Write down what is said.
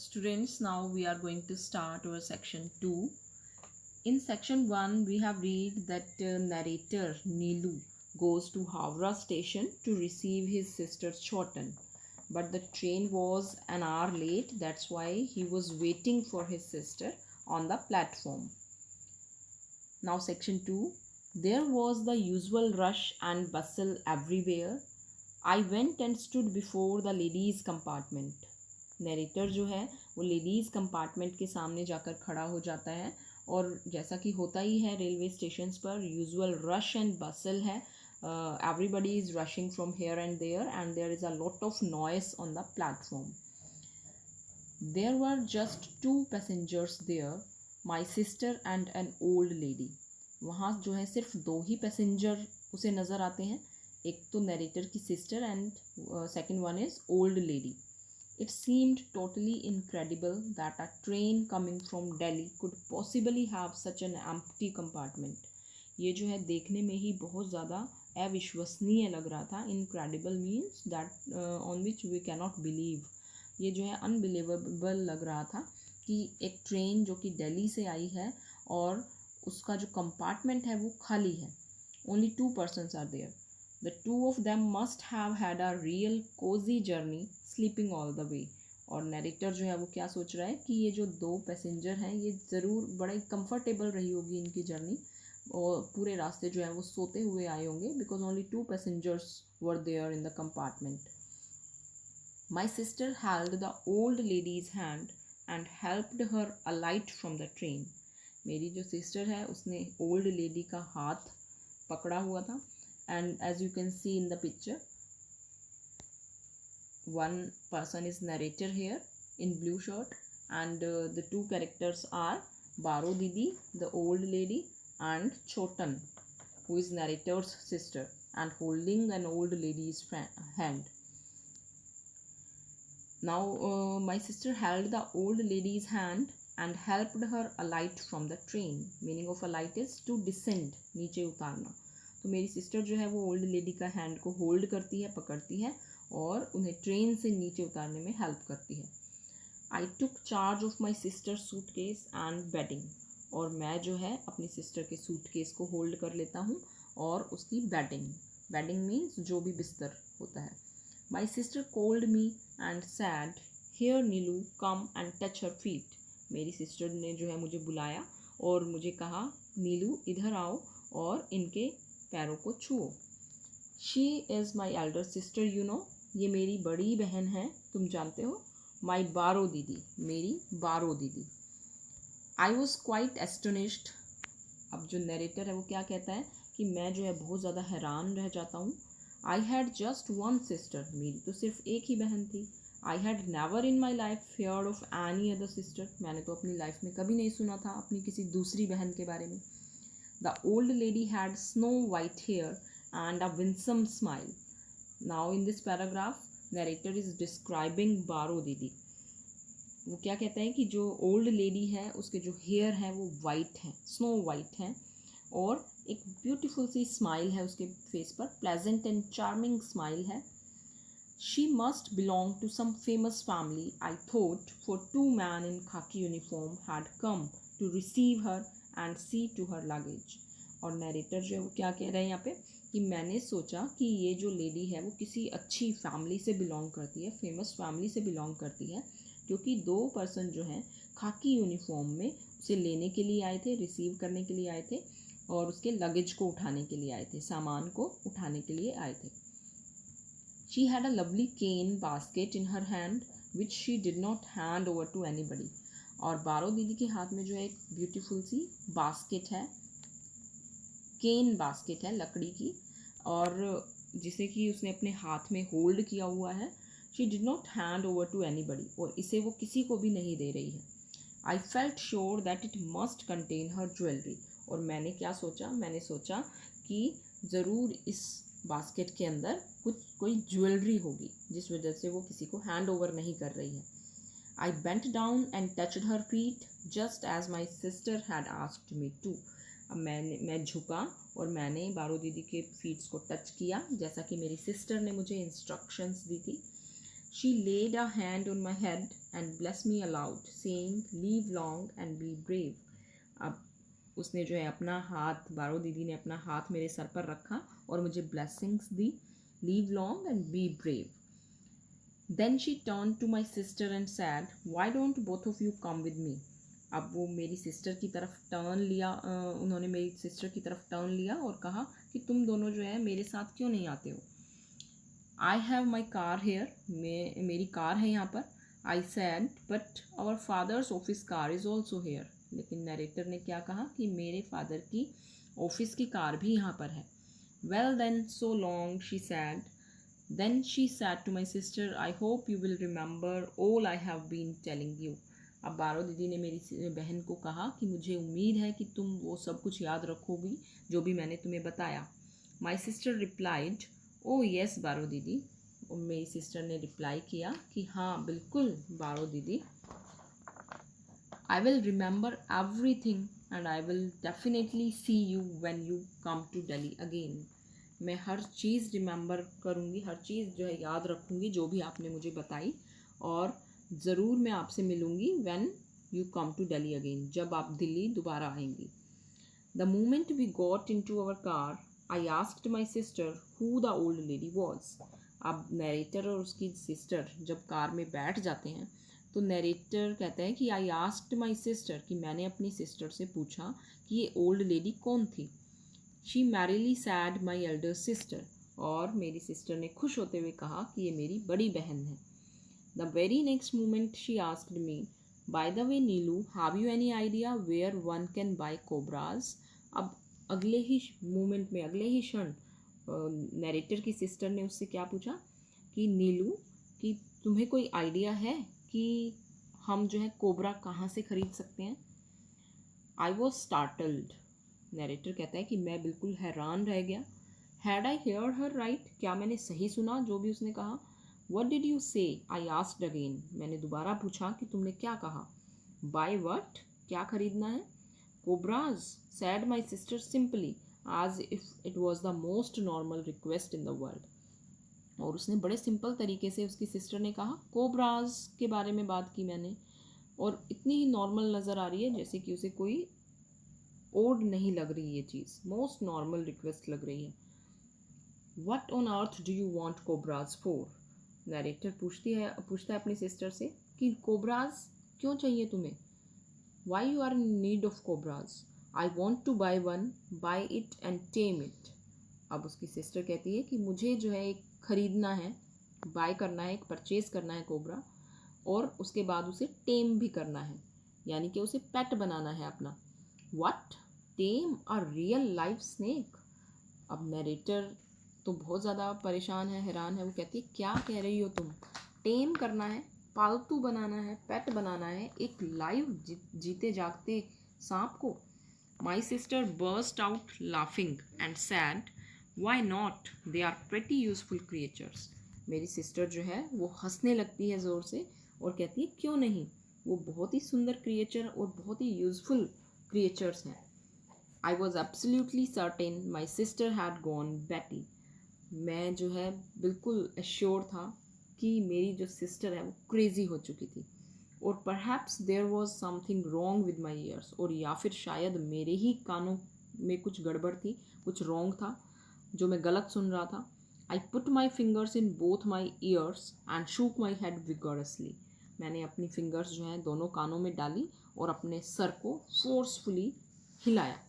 Students, now we are going to start our section 2. In section 1, we have read that narrator Neelu goes to Howrah station to receive his sister Chotan. But the train was an hour late, that's why he was waiting for his sister on the platform. Now section 2. There was the usual rush and bustle everywhere. I went and stood before the ladies compartment. Narrator जो है वो ladies compartment के सामने जाकर खड़ा हो जाता है और जैसा कि होता ही है रेलवे स्टेशंस पर यूजुअल रश एंड बसल है. Everybody is rushing from here and there is a lot of noise on the platform. There were just 2 passengers there, my sister and an old lady. वहाँ जो है सिर्फ 2 ही passenger उसे नज़र आते हैं. एक तो नरेटर की sister and second one is old lady. It seemed totally incredible that a train coming from Delhi could possibly have such an empty compartment. ये जो है देखने में ही बहुत ज़्यादा अविश्वसनीय लग रहा था. Incredible means that on which we cannot believe. ये जो है unbelievable लग रहा था कि एक ट्रेन जो कि दिल्ली से आई है और उसका जो कंपार्टमेंट है वो खाली है. Only 2 persons are there. The 2 of them must have had a real cozy journey, sleeping all the way. और नरेटर जो है वो क्या सोच रहा है कि ये जो 2 पैसेंजर हैं ये ज़रूर बड़ा ही कंफर्टेबल रही होगी इनकी जर्नी और पूरे रास्ते जो है वो सोते हुए आए होंगे because only 2 passengers were there in the compartment. My sister held the old lady's hand and helped her alight from the train. मेरी जो सिस्टर है उसने ओल्ड लेडी का हाथ पकड़ा हुआ था. And as you can see in the picture, one person is narrator here in blue shirt and the 2 characters are Baro Didi, the old lady, and Chotan, who is narrator's sister and holding an old lady's hand. Now my sister held the old lady's hand and helped her alight from the train. Meaning of alight is to descend, नीचे उतारना. तो मेरी sister जो है वो old lady का hand को hold करती है, पकड़ती है और उन्हें ट्रेन से नीचे उतारने में हेल्प करती है. I took charge of my sister suitcase and bedding. और मैं जो है अपनी सिस्टर के सूटकेस को होल्ड कर लेता हूँ और उसकी बेडिंग. बेडिंग मीन्स जो भी बिस्तर होता है. My sister cold me and sad, here Neelu come and touch her feet. मेरी सिस्टर ने जो है मुझे बुलाया और मुझे कहा नीलू इधर आओ और इनके पैरों को छुओ. She is my elder sister you know. ये मेरी बड़ी बहन है, तुम जानते हो. माई बारो दीदी, मेरी बारो दीदी. I was quite astonished. अब जो नरेटर है वो क्या कहता है कि मैं जो है बहुत ज़्यादा हैरान रह जाता हूँ. I had just 1 sister. मेरी तो सिर्फ एक ही बहन थी. I had never in my life feared of any other sister. मैंने तो अपनी लाइफ में कभी नहीं सुना था अपनी किसी दूसरी बहन के बारे में. The old lady had snow white hair and a winsome smile. Now in this paragraph, narrator is describing Baro Didi. वो क्या कहता है कि जो ओल्ड लेडी है उसके जो हेयर हैं वो वाइट हैं, स्नो वाइट हैं और एक ब्यूटीफुल सी स्माइल है उसके फेस पर, प्लेजेंट एंड चार्मिंग स्माइल है. She must belong to some famous family, I thought, for 2 men in khaki uniform had come to receive her and see to her luggage. और narrator जो है वो क्या कह रहे हैं यहाँ पे कि मैंने सोचा कि ये जो लेडी है वो किसी अच्छी फैमिली से बिलोंग करती है, फेमस फैमिली से बिलोंग करती है, क्योंकि 2 पर्सन जो हैं खाकी यूनिफॉर्म में उसे लेने के लिए आए थे, रिसीव करने के लिए आए थे और उसके लगेज को उठाने के लिए आए थे, सामान को उठाने के लिए आए थे. She had a lovely cane basket in her hand which she did not hand over to anybody. और बारो दीदी के हाथ में जो है एक ब्यूटीफुल सी बास्केट है, केन बास्केट है लकड़ी की, और जिसे कि उसने अपने हाथ में होल्ड किया हुआ है. She did not hand over to anybody. और इसे वो किसी को भी नहीं दे रही है. I felt sure that it must contain her jewellery. और मैंने क्या सोचा, मैंने सोचा कि ज़रूर इस बास्केट के अंदर कोई ज्वेलरी होगी जिस वजह से वो किसी को हैंड ओवर नहीं कर रही है. I bent down and touched her feet just as my sister had asked me to. अब मैं झुका और मैंने बारो दीदी के फीट्स को टच किया जैसा कि मेरी सिस्टर ने मुझे इंस्ट्रक्शंस दी थी. She laid a hand on my head and blessed me aloud, saying, "Live long and be brave." अब उसने जो है अपना हाथ, बारो दीदी ने अपना हाथ मेरे सर पर रखा और मुझे blessings the, "Live long and be brave." Then she turned to my sister and said, "Why don't both of you come with me?" अब वो मेरी सिस्टर की तरफ टर्न लिया, उन्होंने मेरी सिस्टर की तरफ टर्न लिया और कहा कि तुम दोनों जो है मेरे साथ क्यों नहीं आते हो। I have my car here, मेरी कार है यहाँ पर। I said, but our father's office car is also here. लेकिन नरेटर ने क्या कहा कि मेरे फादर की ऑफिस की कार भी यहाँ पर है। Well then, so long, she said. Then she said to my sister, "I hope you will remember all I have been telling you." अब बारो दीदी ने मेरी बहन को कहा कि मुझे उम्मीद है कि तुम वो सब कुछ याद रखोगी जो भी मैंने तुम्हें बताया। My sister replied, "Oh yes बारो दीदी." और मेरी सिस्टर ने रिप्लाई किया कि हाँ बिल्कुल बारो दीदी। I will remember everything and I will definitely see you when you come to Delhi again. मैं हर चीज़ रिमेंबर करूँगी, हर चीज़ जो है याद रखूँगी जो भी आपने मुझे बताई, और ज़रूर मैं आपसे मिलूँगी when you come to Delhi again, जब आप दिल्ली दोबारा आएंगी। The moment we got in to our car, I asked my sister who the old lady was. अब नरेटर और उसकी सिस्टर जब कार में बैठ जाते हैं तो नरेटर कहता है कि आई आस्क्ड माई सिस्टर, कि मैंने अपनी सिस्टर से पूछा कि ये ओल्ड लेडी कौन थी। She merrily sad my elder sister, और मेरी सिस्टर ने खुश होते हुए कहा कि ये मेरी बड़ी बहन है। The very next moment she asked me, by the way Nilu, have you any idea where one can buy cobras. अब अगले ही मोमेंट में, अगले ही क्षण नरेटर की सिस्टर ने उससे क्या पूछा कि नीलू, कि तुम्हें कोई आइडिया है कि हम जो है कोबरा कहाँ से ख़रीद सकते हैं। आई वॉज स्टार्टल्ड, नरेटर कहता है कि मैं बिल्कुल हैरान रह गया। Had I hear her right, क्या मैंने सही सुना जो भी उसने कहा। वट डिड यू से, आई आस्क्ड अगेन, मैंने दोबारा पूछा कि तुमने क्या कहा। बाय वट, क्या खरीदना है। Cobras, said my sister simply, as if it was the most normal request in the world. और उसने बड़े सिंपल तरीके से, उसकी सिस्टर ने कहा, कोबराज के बारे में बात की मैंने, और इतनी ही नॉर्मल नज़र आ रही है जैसे कि उसे कोई ओड नहीं लग रही ये चीज़, मोस्ट नॉर्मल रिक्वेस्ट लग रही है। What on earth do you want cobras for, narrator पूछता है अपनी सिस्टर से कि कोबराज क्यों चाहिए तुम्हें। Why you are in need of cobras, I want to buy one, buy it and tame it. अब उसकी सिस्टर कहती है कि मुझे जो है एक ख़रीदना है, बाय करना है, एक परचेज़ करना है कोबरा, और उसके बाद उसे टेम भी करना है, यानी कि उसे पेट बनाना है अपना। What, time a real life snake. अब नरेटर तो बहुत ज़्यादा परेशान है, हैरान है। वो कहती है क्या कह रही हो तुम, टेम करना है, पालतू बनाना है, पेट बनाना है एक लाइव जीते जागते सांप को। My sister burst out laughing and said, why not, they are pretty useful creatures. मेरी सिस्टर जो है वो हंसने लगती है ज़ोर से और कहती है क्यों नहीं, वो बहुत ही सुंदर क्रिएचर और बहुत ही यूजफुल क्रिएचर्स हैं। I was absolutely certain my sister had gone batty. मैं जो है बिल्कुल एश्योर था कि मेरी जो सिस्टर है वो क्रेज़ी हो चुकी थी, और perhaps there was something wrong with my ears, और या फिर शायद मेरे ही कानों में कुछ गड़बड़ थी, कुछ रॉन्ग था जो मैं गलत सुन रहा था। I put my fingers in both my years and shook my head vigorously. मैंने अपनी फिंगर्स जो हैं दोनों कानों में डाली और अपने सर को फोर्सफुली हिलाया।